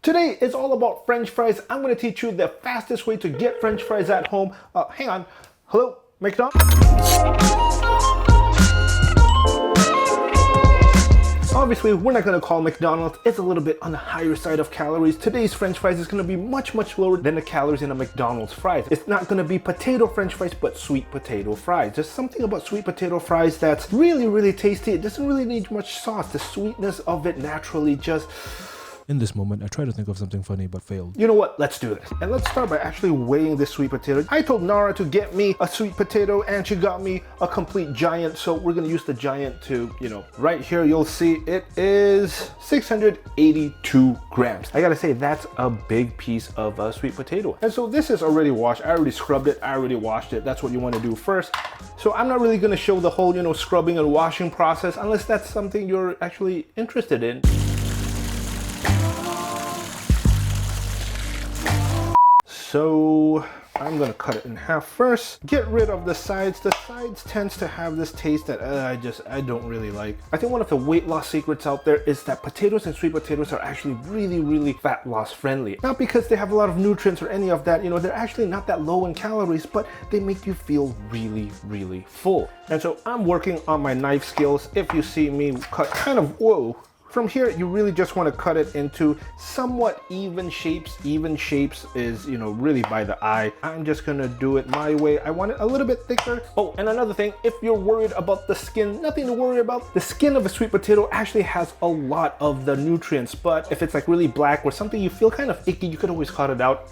Today is all about French fries. I'm going to teach you the fastest way to get French fries at home. Hang on. Hello, McDonald's? Obviously, we're not going to call McDonald's. It's a little bit on the higher side of calories. Today's French fries is going to be much lower than the calories in a McDonald's fries. It's not going to be potato French fries, but sweet potato fries. There's something about sweet potato fries that's really tasty. It doesn't really need much sauce. The sweetness of it naturally just... In this moment, I tried to think of something funny but failed. You know what? Let's do this. And let's start by actually weighing this sweet potato. I told Nara to get me a sweet potato and she got me a complete giant. So we're gonna use the giant to, right here you'll see it is 682 grams. I gotta say, that's a big piece of sweet potato. And so this is already washed. I already scrubbed it. I already washed it. That's what you wanna do first. So I'm not really gonna show the whole, scrubbing and washing process unless that's something you're actually interested in. So I'm gonna cut it in half first. Get rid of the sides. The sides tends to have this taste that I don't really like. I think one of the weight loss secrets out there is that potatoes and sweet potatoes are actually really fat loss friendly. Not because they have a lot of nutrients or any of that, they're actually not that low in calories, but they make you feel really full. And so I'm working on my knife skills. If you see me cut whoa. From here, you really just want to cut it into somewhat even shapes. Even shapes is, really by the eye. I'm just gonna do it my way. I want it a little bit thicker. Oh, and another thing, if you're worried about the skin, nothing to worry about. The skin of a sweet potato actually has a lot of the nutrients, but if it's like really black or something you feel kind of icky, you could always cut it out.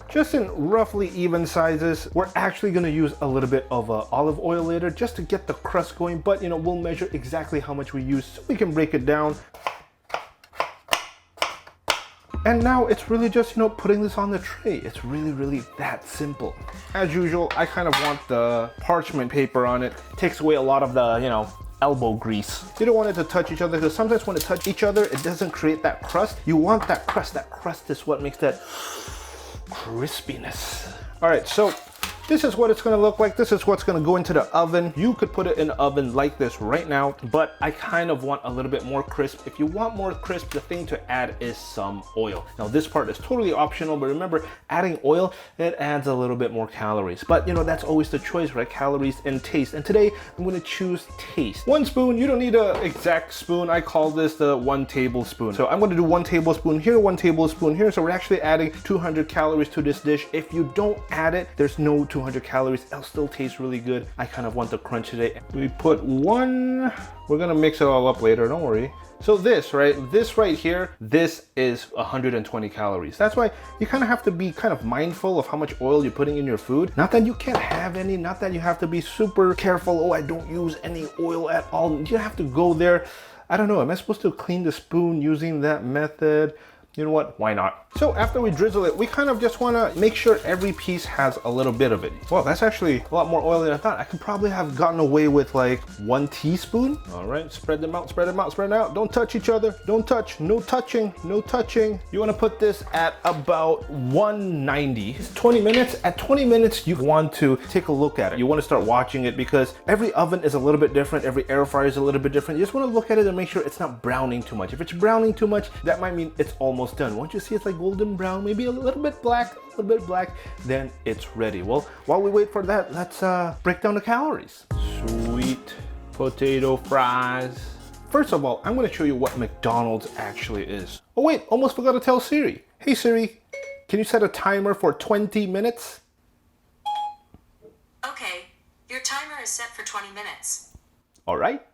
Just in roughly even sizes. We're actually going to use a little bit of olive oil later just to get the crust going, but we'll measure exactly how much we use so we can break it down. And now it's really just, putting this on the tray. It's really that simple. As usual, I kind of want the parchment paper on it. It takes away a lot of the, elbow grease. You don't want it to touch each other because sometimes when it touches each other, it doesn't create that crust. You want that crust. That crust is what makes that crispiness. All right, so this is what it's going to look like. This is what's going to go into the oven. You could put it in the oven like this right now, but I kind of want a little bit more crisp. If you want more crisp, the thing to add is some oil. Now this part is totally optional, but remember, adding oil, it adds a little bit more calories. But that's always the choice, right? Calories and taste. And today I'm going to choose taste. 1 spoon, you don't need an exact spoon. I call this the 1 tablespoon. So I'm going to do 1 tablespoon here, 1 tablespoon here. So we're actually adding 200 calories to this dish. If you don't add it, there's no 200 calories. It'll still taste really good. I kind of want the crunch today. We put 1, we're gonna mix it all up later, don't worry. So this right here, this is 120 calories. That's why you kind of have to be kind of mindful of how much oil you're putting in your food. Not that you can't have any, not that you have to be super careful. Oh, I don't use any oil at all. You have to go there. I don't know, am I supposed to clean the spoon using that method? You know what? Why not? So after we drizzle it, we kind of just want to make sure every piece has a little bit of it. Well, that's actually a lot more oil than I thought. I could probably have gotten away with like 1 teaspoon. All right, spread them out, spread them out, spread them out. Don't touch each other. Don't touch. No touching. No touching. You want to put this at about 190. It's 20 minutes. At 20 minutes, you want to take a look at it. You want to start watching it because every oven is a little bit different. Every air fryer is a little bit different. You just want to look at it and make sure it's not browning too much. If it's browning too much, that might mean it's almost done. Once you see it's like golden brown, maybe a little bit black, then it's ready. Well, while we wait for that, let's break down the calories. Sweet potato fries. First of all, I'm going to show you what McDonald's actually is. Oh wait, almost forgot to tell Siri. Hey Siri, can you set a timer for 20 minutes? Okay, your timer is set for 20 minutes. All right.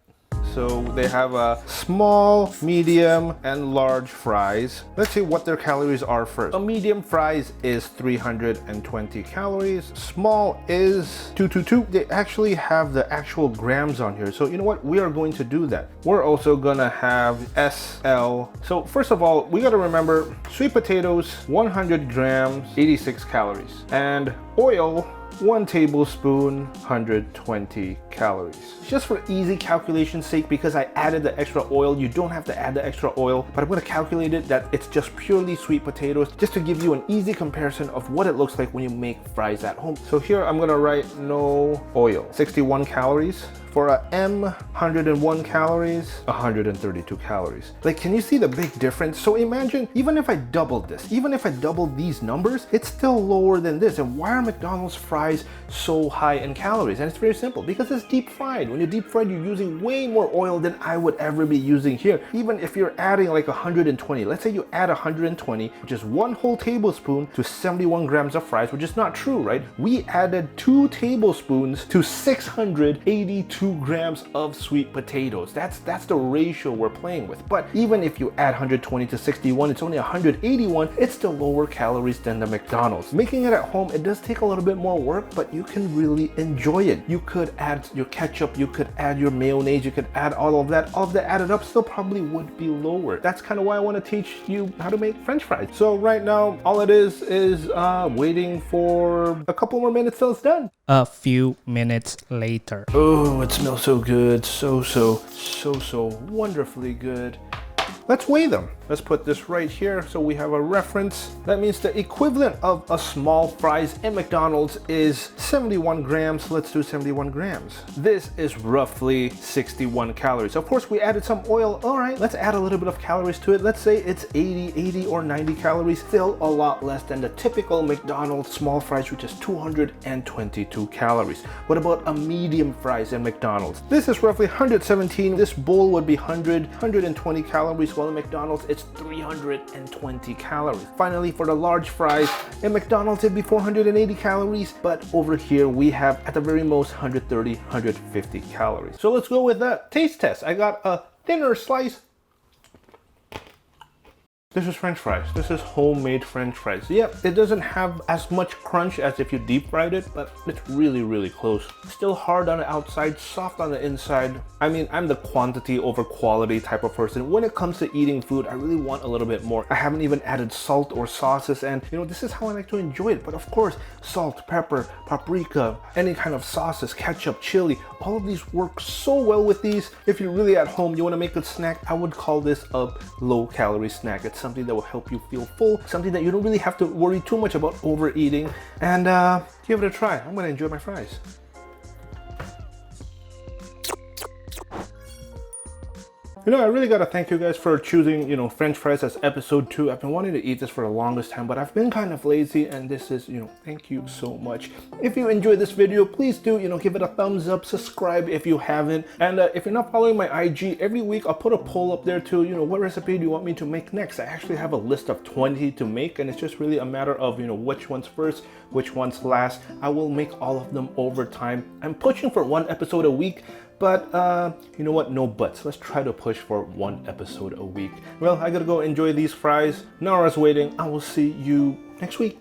So they have a small, medium, and large fries. Let's see what their calories are first. A medium fries is 320 calories. Small is 222. They actually have the actual grams on here. So you know what? We are going to do that. We're also gonna have SL. So first of all, we gotta remember sweet potatoes, 100 grams, 86 calories. And oil, 1 tablespoon, 120 calories. Just for easy calculation's sake, because I added the extra oil, you don't have to add the extra oil, but I'm gonna calculate it that it's just purely sweet potatoes, just to give you an easy comparison of what it looks like when you make fries at home. So here I'm gonna write no oil. 61 calories For a M, 101 calories, 132 calories. Like, can you see the big difference? So imagine, even if I doubled this, even if I doubled these numbers, it's still lower than this. And why are McDonald's fries so high in calories? And it's very simple, because it's deep fried. When you're deep fried, you're using way more oil than I would ever be using here. Even if you're adding like 120, let's say you add 120, which is 1 whole tablespoon to 71 grams of fries, which is not true, right? We added 2 tablespoons to 682 grams of sweet potatoes. That's the ratio we're playing with. But even if you add 120 to 61, it's only 181, it's still lower calories than the McDonald's. Making it at home, it does take a little bit more work, but you can really enjoy it. You could add your ketchup, you could add your mayonnaise, you could add all of that added up still probably would be lower. That's kind of why I want to teach you how to make French fries. So right now, all it is waiting for a couple more minutes till it's done. A few minutes later. Oh, it smells so good. So wonderfully good. Let's weigh them. Let's put this right here so we have a reference. That means the equivalent of a small fries in McDonald's is 71 grams. Let's do 71 grams. This is roughly 61 calories. Of course, we added some oil. All right, let's add a little bit of calories to it. Let's say it's 80 or 90 calories. Still a lot less than the typical McDonald's small fries, which is 222 calories. What about a medium fries in McDonald's? This is roughly 117. This bowl would be 120 calories, while in McDonald's, it's 320 calories. Finally, for the large fries, in McDonald's it'd be 480 calories, but over here we have at the very most 130, 150 calories. So let's go with that taste test. I got a thinner slice. This is French fries. This is homemade French fries. Yep, it doesn't have as much crunch as if you deep fried it, but it's really close. Still hard on the outside, soft on the inside. I mean, I'm the quantity over quality type of person. When it comes to eating food, I really want a little bit more. I haven't even added salt or sauces, and you know, this is how I like to enjoy it. But of course, salt, pepper, paprika, any kind of sauces, ketchup, chili, all of these work so well with these. If you're really at home, you want to make a snack, I would call this a low-calorie snack. It's something that will help you feel full, something that you don't really have to worry too much about overeating, and give it a try. I'm gonna enjoy my fries. You know, I really gotta thank you guys for choosing, you know, French fries as episode 2. I've been wanting to eat this for the longest time, but I've been kind of lazy, and this is, you know, thank you so much. If you enjoyed this video, please do, you know, give it a thumbs up, subscribe if you haven't, and if you're not following my IG, every week I'll put a poll up there too, you know, what recipe do you want me to make next? I actually have a list of 20 to make, and it's just really a matter of, you know, which one's first, which one's last. I will make all of them over time. I'm pushing for 1 episode a week, but you know what, no buts. Let's try to push for 1 episode a week. Well, I gotta go enjoy these fries. Nara's waiting. I will see you next week.